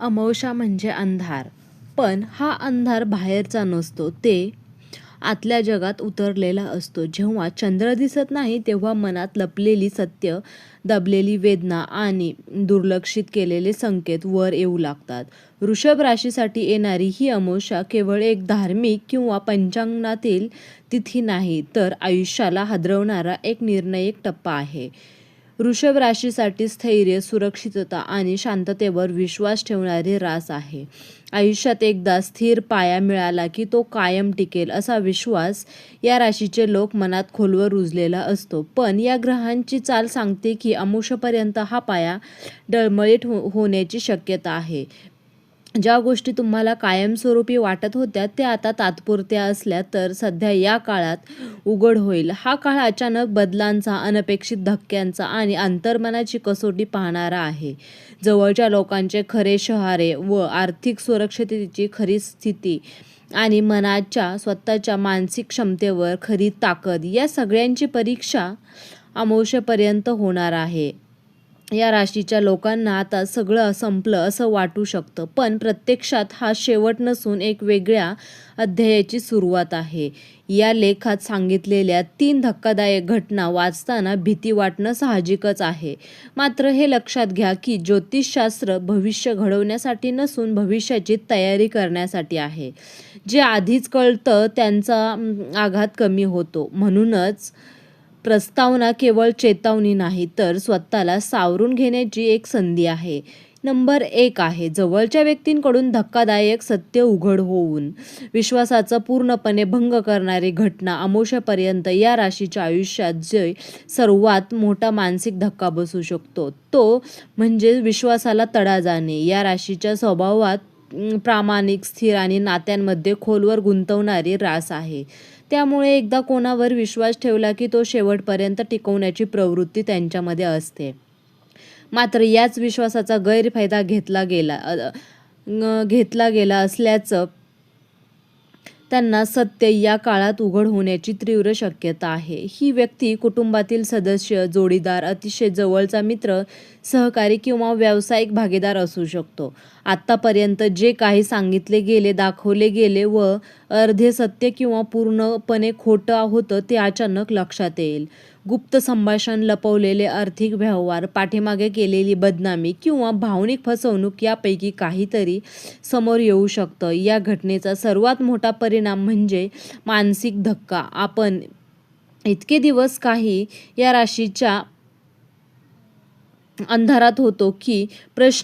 अमावस्या म्हणजे अंधार, पण हा अंधार बाहेरचा नसतो, ते आतल्या जगात उतरलेला असतो. जेव्हा चंद्र दिसत नाही तेव्हा मनात लपलेली सत्य, दबलेली वेदना आणि दुर्लक्षित केलेले संकेत वर येऊ लागतात. वृषभ राशीसाठी येणारी ही अमावस्या केवळ एक धार्मिक किंवा पंचांगातील तिथी नाही, तर आयुष्याला हादरवणारा एक निर्णायक टप्पा आहे. वृषभ राशीसाठी स्थैर्य, सुरक्षितता आणि शांततेवर विश्वास ठेवणारी रास आहे. आयुष्यात एकदा स्थिर पाया मिळाला की तो कायम टिकेल असा विश्वास या राशीचे लोक मनात खोलवर रुजलेला असतो. पण या ग्रहांची चाल सांगते की अमावस्येपर्यंत हा पाया डळमळीत होण्याची शक्यता आहे. ज्या गोष्टी तुम्हाला कायमस्वरूपी वाटत होत्या त्या आता तात्पुरत्या असल्या तर सध्या या काळात उघड होईल. हा काळ अचानक बदलांचा, अनपेक्षित धक्क्यांचा आणि अंतर्मनाची कसोटी पाहणारा आहे. जवळच्या लोकांचे खरे शहारे व आर्थिक सुरक्षिततेची खरी स्थिती आणि मनाच्या स्वतःच्या मानसिक क्षमतेवर खरी ताकद या सगळ्यांची परीक्षा अमावस्येपर्यंत होणार आहे. या राशीच्या लोकांना आता सगळं संपलं असं वाटू शकतं, पण प्रत्यक्षात हा शेवट नसून एक वेगळ्या अध्यायाची सुरुवात आहे. या लेखात सांगितलेल्या 3 धक्कादायक घटना वाचताना भीती वाटणं साहजिकच आहे. मात्र हे लक्षात घ्या की ज्योतिषशास्त्र भविष्य घडवण्यासाठी नसून भविष्याची तयारी करण्यासाठी आहे. जे आधीच कळतं त्यांचा आघात कमी होतो. म्हणूनच प्रस्तावना केवळ चेतावणी नाही, तर स्वतःला सावरून घेण्याची एक संधी आहे. नंबर 1 आहे जवळच्या व्यक्तींकडून धक्कादायक सत्य उघड होऊन विश्वासाचा पूर्णपणे भंग करणारी घटना. अमावस्येपर्यंत या राशीच्या आयुष्यात जे सर्वात मोठा मानसिक धक्का बसू शकतो तो म्हणजे विश्वासाला तडा जाणे. या राशीच्या स्वभावात प्रामाणिक, स्थिर आणि नात्यांमध्ये खोलवर गुंतवणारी रास आहे. त्यामुळे एकदा कोणावर विश्वास ठेवला की तो शेवटपर्यंत टिकवण्याची प्रवृत्ती त्यांच्यामध्ये असते. मात्र याच विश्वासाचा गैरफायदा घेतला गेला असल्याचं त्यांना सत्य या काळात उघड होण्याची तीव्र शक्यता आहे. ही व्यक्ती कुटुंबातील सदस्य, जोडीदार, अतिशय जवळचा मित्र, सहकारी किंवा व्यावसायिक भागीदार असू शकतो. आत्तापर्यंत जे काही सांगितले गेले, दाखवले गेले व अर्धे सत्य किंवा पूर्णपणे खोटं होतं ते अचानक लक्षात येईल. गुप्त संभाषण, लपवलेले आर्थिक व्यवहार, पाठीमागे केलेली बदनामी किंवा भावनिक फसवणूक यापैकी काहीतरी समोर येऊ शकतं. या घटनेचा सर्वात मोठा परिणाम म्हणजे मानसिक धक्का. आपण इतके दिवस काही या राशीच्या अंधारात होतो की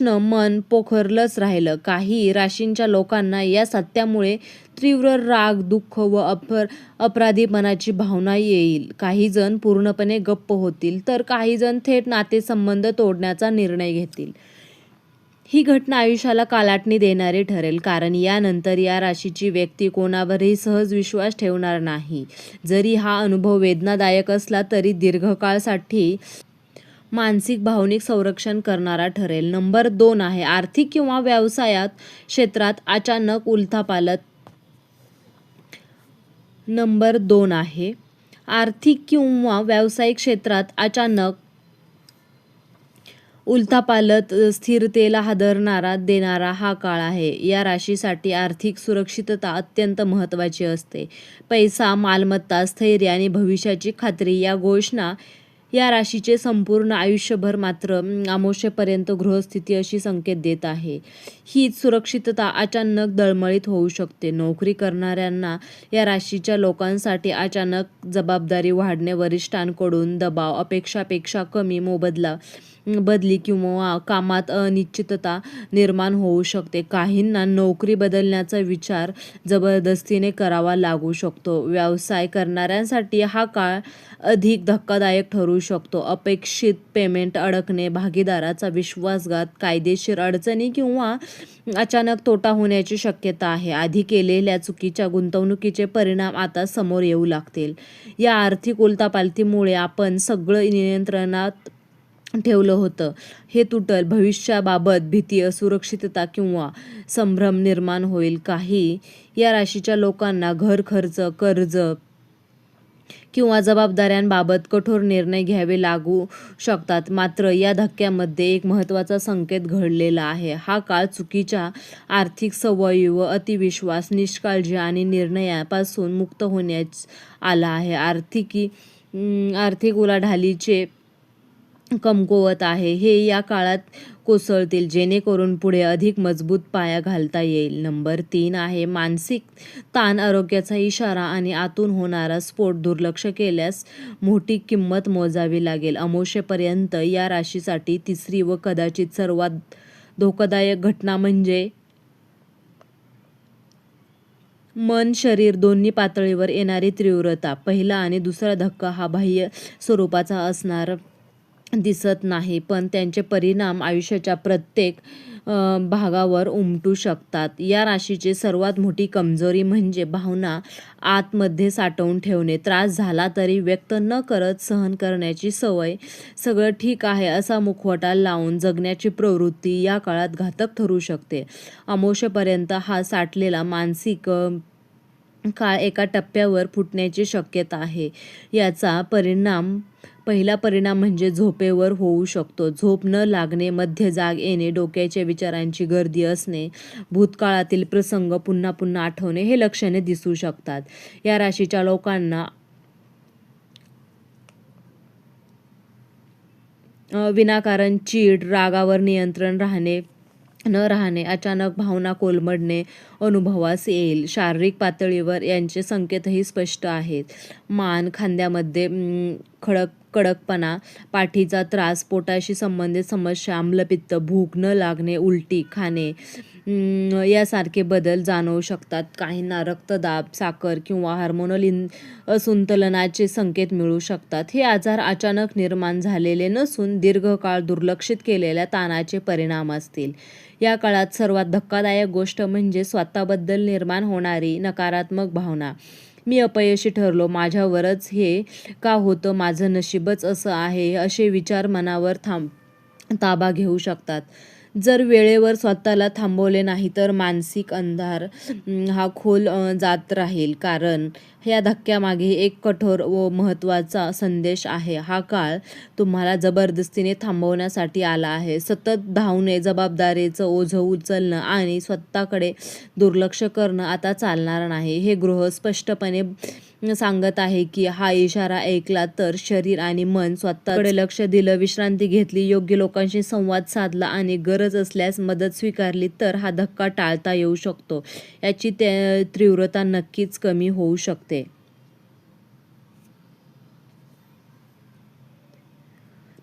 मन पोखरलंच राहिलं. काही राशींच्या लोकांना या सत्यामुळे तीव्र राग, दुःख व अपराधीपणाची भावना येईल. काही जण पूर्णपणे गप्प होतील, तर काही जण थेट नातेसंबंध तोडण्याचा निर्णय घेतील. ही घटना आयुष्याला कालाटणी देणारी ठरेल, कारण यानंतर या राशीची व्यक्ती कोणावरही सहज विश्वास ठेवणार नाही. जरी हा अनुभव वेदनादायक असला तरी दीर्घकाळासाठी मानसिक, भावनिक संरक्षण करणारा ठरेल. नंबर 2 आहे आर्थिक किंवा व्यवसायात क्षेत्रात अचानक उलथापालथ. नंबर 2 आहे आर्थिक किंवा व्यावसायिक क्षेत्रात अचानक उलथापालथ, स्थिरतेला हादरणारा देणारा हा काळ आहे. या राशीसाठी आर्थिक सुरक्षितता अत्यंत महत्त्वाची असते. पैसा, मालमत्ता, स्थैर्य आणि भविष्याची खात्री या घोषणा या राशीचे संपूर्ण आयुष्यभर मात्र अमावस्येपर्यंत गृहस्थिती अशी संकेत देत आहे. हीच सुरक्षितता अचानक डळमळीत होऊ शकते. नोकरी करणाऱ्यांना या राशीच्या लोकांसाठी अचानक जबाबदारी वाढणे, वरिष्ठांकडून दबाव, अपेक्षापेक्षा कमी बदली किंवा कामात अनिश्चितता निर्माण होऊ शकते. काहींना नोकरी बदलण्याचा विचार जबरदस्तीने करावा लागू शकतो. व्यवसाय करणाऱ्यांसाठी हा काळ अधिक धक्कादायक ठरू शकतो. अपेक्षित पेमेंट अडकणे, भागीदाराचा विश्वासघात, कायदेशीर अडचणी किंवा अचानक तोटा होण्याची शक्यता आहे. आधी केलेल्या चुकीच्या गुंतवणुकीचे परिणाम आता समोर येऊ लागतील. या आर्थिक उलथापालथीमुळे आपण सगळं नियंत्रणात ठेवलं होतं हे तुटल. भविष्याबाबत भीती, असुरक्षितता किंवा संभ्रम निर्माण होईल. काही या राशीच्या लोकांना घर खर्च, कर्ज किंवा जबाबदाऱ्यांबाबत कठोर निर्णय घ्यावे लागू शकतात. मात्र या धक्क्यामध्ये एक महत्त्वाचा संकेत घडलेला आहे. हा काळ चुकीच्या आर्थिक सवयी व अतिविश्वास, निष्काळजी आणि निर्णयापासून मुक्त होण्यास आला आहे. आर्थिक उलाढालीचे कमकुवत आहे हे या काळात कोसळतील, जेणेकरून पुढे अधिक मजबूत पाया घालता येईल. नंबर 3 आहे मानसिक ताण, आरोग्याचा इशारा आणि आतून होणारा स्फोट. दुर्लक्ष केल्यास मोठी किंमत मोजावी लागेल. अमावस्येपर्यंत या राशीसाठी तिसरी व कदाचित सर्वात धोकादायक घटना म्हणजे मन शरीर दोन्ही पातळीवर येणारी तीव्रता. पहिला आणि दुसरा धक्का हा बाह्य स्वरूपाचा असणार दिसत नाही, पण त्यांचे परिणाम आयुष्याच्या प्रत्येक भागावर उमटू शकतात. या राशीची सर्वात मोठी कमजोरी म्हणजे भावना आतमध्ये साठवून ठेवणे. त्रास झाला तरी व्यक्त न करत सहन करण्याची सवय. सगळं ठीक आहे असा मुखवटा लावून जगण्याची प्रवृत्ती या काळात घातक ठरू शकते. अमावस्येपर्यंत हा साठलेला मानसिक काळ एका टप्प्यावर फुटण्याची शक्यता आहे. याचा पहिला परिणाम म्हणजे झोपेवर होऊ शकतो. झोप न लागणे, मध्य जाग येणे, डोक्याच्या विचारांची गर्दी असणे, भूतकाळातील प्रसंग पुन्हा पुन्हा आठवणे हे लक्षणे दिसू शकतात. या राशीच्या लोकांना विनाकारण चीड, रागावर नियंत्रण न राहणे, अचानक भावना कोलमडणे अनुभवास येईल. शारीरिक पातळीवर यांचे संकेतही स्पष्ट आहेत. मान, खांद्यामध्ये कडकपणा, पाठीचा त्रास, पोटाशी संबंधित समस्या, आम्लपित्त, भूक न लागणे, उलटी, खाणे यासारखे बदल जाणवू शकतात. काहींना रक्तदाब, साखर किंवा हार्मोनल असंतुलनाचे संकेत मिळू शकतात. हे आजार अचानक निर्माण झालेले नसून दीर्घकाळ दुर्लक्षित केलेल्या ताणाचे परिणाम असतील. या काळात सर्वात धक्कादायक गोष्ट म्हणजे स्वतःबद्दल निर्माण होणारी नकारात्मक भावना. मी अपयशी ठरलो, माझ्यावरच हे का होतं, माझं नशीबच असं आहे, असे विचार मनावर ताबा घेऊ शकतात. जर वेळेवर स्वतःला थांबवले नाही तर मानसिक अंधार हा खोल जात राहील. कारण या धक्क्यामागे एक कठोर व महत्त्वाचा संदेश आहे. हा काळ तुम्हाला जबरदस्तीने थांबवण्यासाठी आला आहे. सतत धावणे, जबाबदारीचं ओझं उचलणं आणि स्वतःकडे दुर्लक्ष करणं आता चालणार नाही. हे ग्रह स्पष्टपणे सांगत आहे की हा इशारा ऐकला तर शरीर आणि मन स्वतःकडे लक्ष दिलं, विश्रांती घेतली, योग्य लोकांशी संवाद साधला आणि गरज असल्यास मदत स्वीकारली तर हा धक्का टाळता येऊ शकतो. याची तीव्रता नक्कीच कमी होऊ शकते.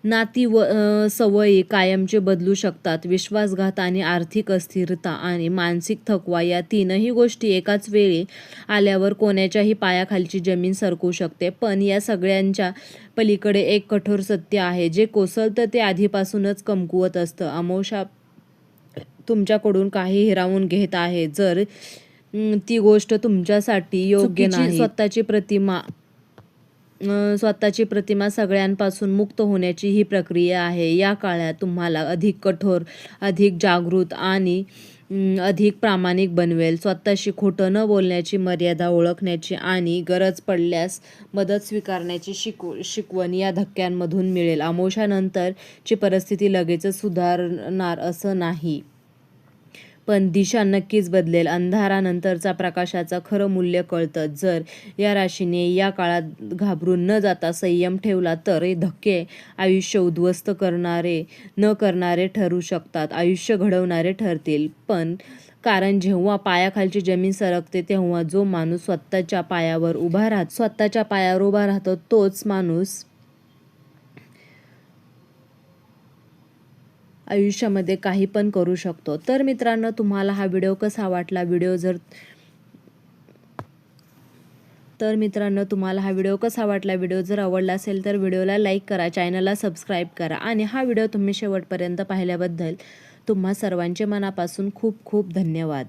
नाती व सवयी कायमचे बदलू शकतात. विश्वासघात आणि आर्थिक अस्थिरता आणि मानसिक थकवा या तीनही गोष्टी एकाच वेळी आल्यावर कोणाच्याही पायाखालची जमीन सरकू शकते. पण या सगळ्यांच्या पलीकडे एक कठोर सत्य आहे. जे कोसळतं ते आधीपासूनच कमकुवत असतं. अमावस्या तुमच्याकडून काही हिरावून घेत आहे. जर ती गोष्ट तुमच्यासाठी योग्य नाही. स्वतःची प्रतिमा सगळ्यांपासून मुक्त होण्याची ही प्रक्रिया आहे. या काळात तुम्हाला अधिक कठोर, अधिक जागृत आणि अधिक प्रामाणिक बनवेल. स्वतःशी खोटं न बोलण्याची, मर्यादा ओळखण्याची आणि गरज पडल्यास मदत स्वीकारण्याची शिकवण या धक्क्यांमधून मिळेल. अमावस्यानंतरची परिस्थिती लगेचच सुधारणार असं नाही, पण दिशा नक्कीच बदलेल. अंधारानंतरचा प्रकाशाचं खरं मूल्य कळतं. जर या राशीने या काळात घाबरून न जाता संयम ठेवला तर हे धक्के आयुष्य उद्ध्वस्त न करणारे ठरू शकतात, आयुष्य घडवणारे ठरतील. पण कारण जेव्हा पायाखालची जमीन सरकते तेव्हा जो माणूस स्वतःच्या पायावर उभा राहतो तोच माणूस आयुष्यामध्ये काही पण करू शकतो. तर मित्रांनो, तुम्हाला हा व्हिडिओ कसा वाटला? व्हिडिओ जर आवडला असेल तर व्हिडिओला लाईक करा, चॅनलला सबस्क्राईब करा आणि हा व्हिडिओ तुम्ही शेवटपर्यंत पाहिल्याबद्दल तुम्हा सर्वांचे मनापासून खूप खूप धन्यवाद.